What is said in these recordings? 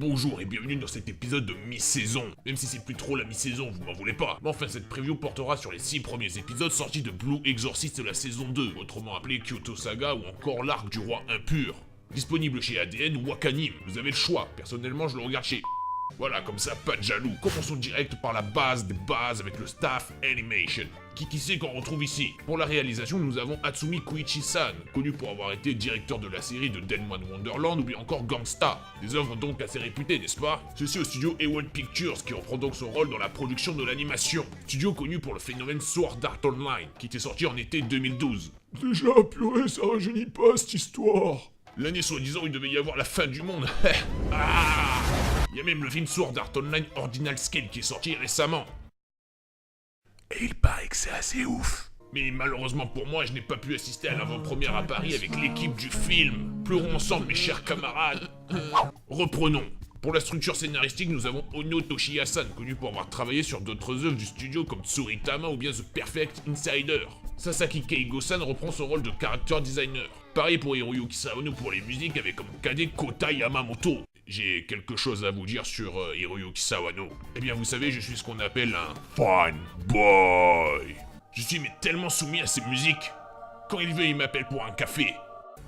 Bonjour et bienvenue dans cet épisode de mi-saison. Même si c'est plus trop la mi-saison, vous m'en voulez pas. Mais enfin, cette preview portera sur les 6 premiers épisodes sortis de Blue Exorcist de la saison 2, autrement appelé Kyoto Saga ou encore l'Arc du Roi Impur. Disponible chez ADN ou Wakanim, vous avez le choix. Personnellement, je le regarde chez... Voilà, comme ça, pas de jaloux. Commençons direct par la base des bases avec le staff Animation. Qui c'est qu'on retrouve ici? Pour la réalisation, nous avons Hatsumi Koichi-san, connu pour avoir été directeur de la série de Denman Wonderland ou bien encore Gangsta. Des œuvres donc assez réputées, n'est-ce pas? Ceci au studio A1 Pictures, qui reprend donc son rôle dans la production de l'animation. Studio connu pour le phénomène Sword Art Online, qui était sorti en été 2012. Déjà, purée, ça rajeunit pas cette histoire. L'année soi-disant, il devait y avoir la fin du monde. Ah! Il y a même le film Sword Art Online Ordinal Scale qui est sorti récemment. Et il paraît que c'est assez ouf. Mais malheureusement pour moi, je n'ai pas pu assister à l'avant-première à Paris avec l'équipe du film. Pleurons ensemble, mes chers camarades. Reprenons. Pour la structure scénaristique, nous avons Ono Toshiya-san, connu pour avoir travaillé sur d'autres œuvres du studio comme Tsuritama ou bien The Perfect Insider. Sasaki Keigo-san reprend son rôle de character designer. Pareil pour Hiroyuki Sawano pour les musiques avec comme cadet Kota Yamamoto. J'ai quelque chose à vous dire sur Hiroyuki Sawano. Eh bien vous savez, je suis ce qu'on appelle un fan boy. Je suis mais tellement soumis à ses musiques. Quand il veut, il m'appelle pour un café.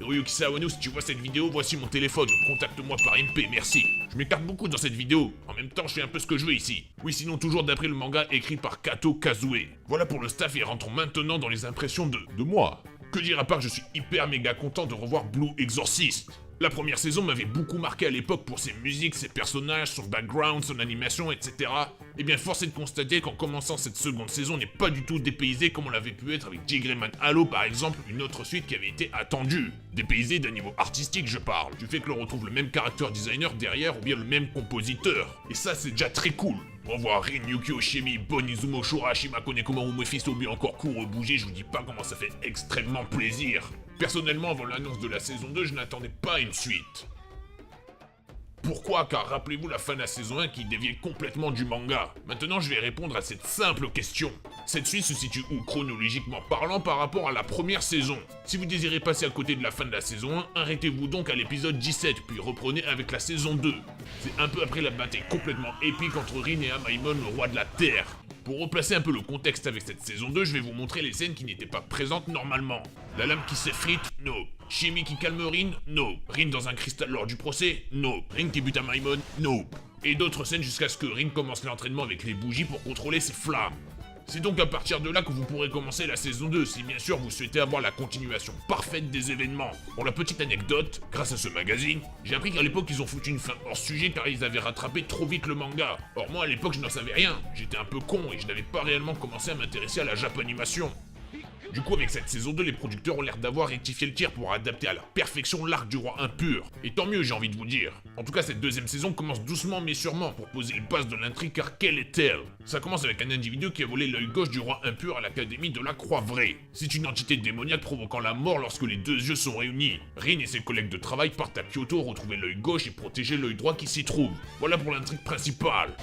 Hiroyuki Sawano, si tu vois cette vidéo, voici mon téléphone, contacte-moi par MP, merci. Je m'écarte beaucoup dans cette vidéo, en même temps je fais un peu ce que je veux ici. Oui, sinon toujours d'après le manga écrit par Kato Kazue. Voilà pour le staff et rentrons maintenant dans les impressions de moi. Que dire à part que je suis hyper méga content de revoir Blue Exorcist. La première saison m'avait beaucoup marqué à l'époque pour ses musiques, ses personnages, son background, son animation, etc. Et bien force est de constater qu'en commençant cette seconde saison, on n'est pas du tout dépaysé comme on l'avait pu être avec J-Greyman Halo par exemple, une autre suite qui avait été attendue. Dépaysé d'un niveau artistique je parle, du fait que l'on retrouve le même character designer derrière ou bien le même compositeur. Et ça c'est déjà très cool. On voit Rin, Yukio Shimi, Bon Izumo, Shura, Shimako Nekomaru, Mephisto, bien encore Kuro bouger, je vous dis pas comment ça fait extrêmement plaisir. Personnellement, avant l'annonce de la saison 2, je n'attendais pas une suite. Pourquoi? Car rappelez-vous la fin de la saison 1 qui déviait complètement du manga. Maintenant, je vais répondre à cette simple question. Cette suite se situe où, chronologiquement parlant, par rapport à la première saison? Si vous désirez passer à côté de la fin de la saison 1, arrêtez-vous donc à l'épisode 17, puis reprenez avec la saison 2. C'est un peu après la bataille complètement épique entre Rin et Amaimon, le roi de la Terre. Pour replacer un peu le contexte avec cette saison 2, je vais vous montrer les scènes qui n'étaient pas présentes normalement. La lame qui s'effrite, no. Shimi qui calme Rin, no. Rin dans un cristal lors du procès, no. Rin qui bute Amaimon, no. Et d'autres scènes jusqu'à ce que Rin commence l'entraînement avec les bougies pour contrôler ses flammes. C'est donc à partir de là que vous pourrez commencer la saison 2, si bien sûr vous souhaitez avoir la continuation parfaite des événements. Pour la petite anecdote, grâce à ce magazine, j'ai appris qu'à l'époque ils ont foutu une fin hors sujet car ils avaient rattrapé trop vite le manga. Or moi à l'époque je n'en savais rien, j'étais un peu con et je n'avais pas réellement commencé à m'intéresser à la Japanimation. Du coup, avec cette saison 2, les producteurs ont l'air d'avoir rectifié le tir pour adapter à la perfection l'Arc du Roi Impur. Et tant mieux, j'ai envie de vous dire. En tout cas, cette deuxième saison commence doucement mais sûrement pour poser les bases de l'intrigue, car quelle est-elle? Ça commence avec un individu qui a volé l'œil gauche du Roi Impur à l'Académie de la Croix-Vraie. C'est une entité démoniaque provoquant la mort lorsque les deux yeux sont réunis. Rin et ses collègues de travail partent à Kyoto retrouver l'œil gauche et protéger l'œil droit qui s'y trouve. Voilà pour l'intrigue principale.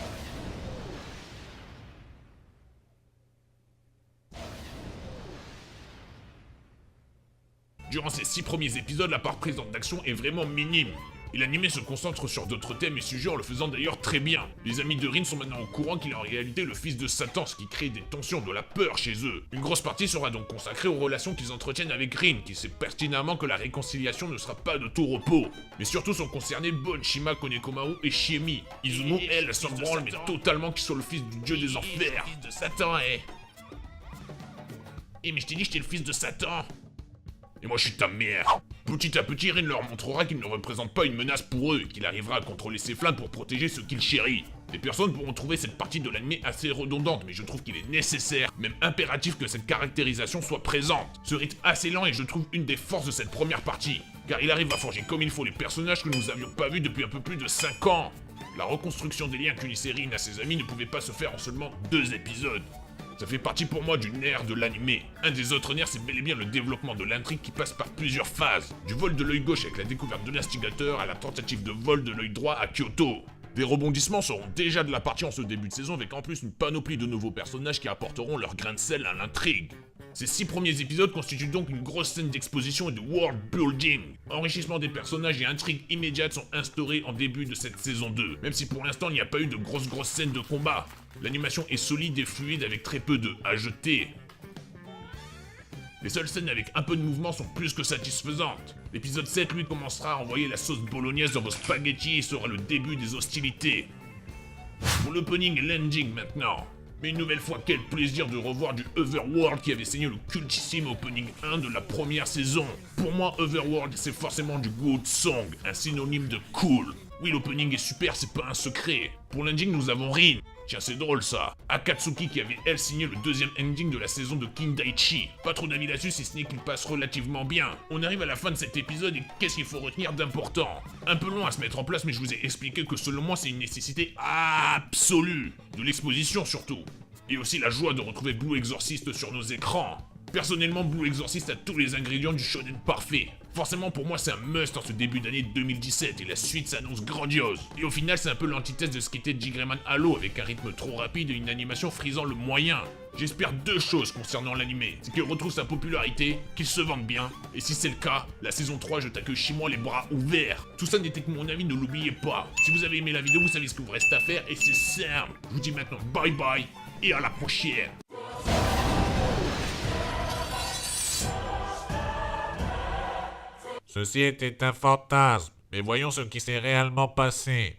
Durant ces 6 premiers épisodes, la part présente d'action est vraiment minime. Et l'anime se concentre sur d'autres thèmes et sujets en le faisant d'ailleurs très bien. Les amis de Rin sont maintenant au courant qu'il est en réalité le fils de Satan, ce qui crée des tensions, de la peur chez eux. Une grosse partie sera donc consacrée aux relations qu'ils entretiennent avec Rin, qui sait pertinemment que la réconciliation ne sera pas de tout repos. Mais surtout sont concernés Bon, Shimako Nekomaru et Shimi. Izumo, elle, s'en branle mais totalement qu'ils sont le fils du dieu des enfers. Fils de Satan, mais je t'ai dit que j'étais le fils de Satan. Et moi je suis ta mère. Petit à petit, Rin leur montrera qu'il ne représente pas une menace pour eux et qu'il arrivera à contrôler ses flammes pour protéger ceux qu'il chérit. Les personnes pourront trouver cette partie de l'anime assez redondante, mais je trouve qu'il est nécessaire, même impératif que cette caractérisation soit présente. Ce rythme assez lent est je trouve une des forces de cette première partie, car il arrive à forger comme il faut les personnages que nous n'avions pas vus depuis un peu plus de 5 ans. La reconstruction des liens qu'unissaient Rin à ses amis ne pouvait pas se faire en seulement 2 épisodes. Ça fait partie pour moi du nerf de l'anime. Un des autres nerfs, c'est bel et bien le développement de l'intrigue qui passe par plusieurs phases. Du vol de l'œil gauche avec la découverte de l'instigateur à la tentative de vol de l'œil droit à Kyoto. Des rebondissements seront déjà de la partie en ce début de saison avec en plus une panoplie de nouveaux personnages qui apporteront leur grain de sel à l'intrigue. Ces 6 premiers épisodes constituent donc une grosse scène d'exposition et de world building. Enrichissement des personnages et intrigues immédiates sont instaurés en début de cette saison 2, même si pour l'instant il n'y a pas eu de grosses scènes de combat. L'animation est solide et fluide avec très peu de à jeter. Les seules scènes avec un peu de mouvement sont plus que satisfaisantes. L'épisode 7, lui, commencera à envoyer la sauce bolognaise dans vos spaghettis et sera le début des hostilités. Pour l'opening et l'ending maintenant. Mais une nouvelle fois, quel plaisir de revoir du Otherworld qui avait saigné le cultissime opening 1 de la première saison. Pour moi, Otherworld, c'est forcément du good song, un synonyme de cool. Oui, l'opening est super, c'est pas un secret. Pour l'ending, nous avons Rin. Tiens, c'est drôle ça. Akatsuki qui avait elle signé le deuxième ending de la saison de Kindaichi. Pas trop d'avis là-dessus si ce n'est qu'il passe relativement bien. On arrive à la fin de cet épisode et qu'est-ce qu'il faut retenir d'important? Un peu long à se mettre en place mais je vous ai expliqué que selon moi c'est une nécessité absolue. De l'exposition surtout. Et aussi la joie de retrouver Blue Exorcist sur nos écrans. Personnellement, Blue Exorcist a tous les ingrédients du shonen parfait. Forcément, pour moi, c'est un must en ce début d'année 2017 et la suite s'annonce grandiose. Et au final, c'est un peu l'antithèse de ce qu'était Jigreman Halo avec un rythme trop rapide et une animation frisant le moyen. J'espère 2 choses concernant l'animé. C'est qu'il retrouve sa popularité, qu'il se vende bien, et si c'est le cas, la saison 3, je t'accueille chez moi les bras ouverts. Tout ça n'était que mon avis, ne l'oubliez pas. Si vous avez aimé la vidéo, vous savez ce qu'il vous reste à faire et c'est simple. Je vous dis maintenant bye bye et à la prochaine. Ceci était un fantasme, mais voyons ce qui s'est réellement passé.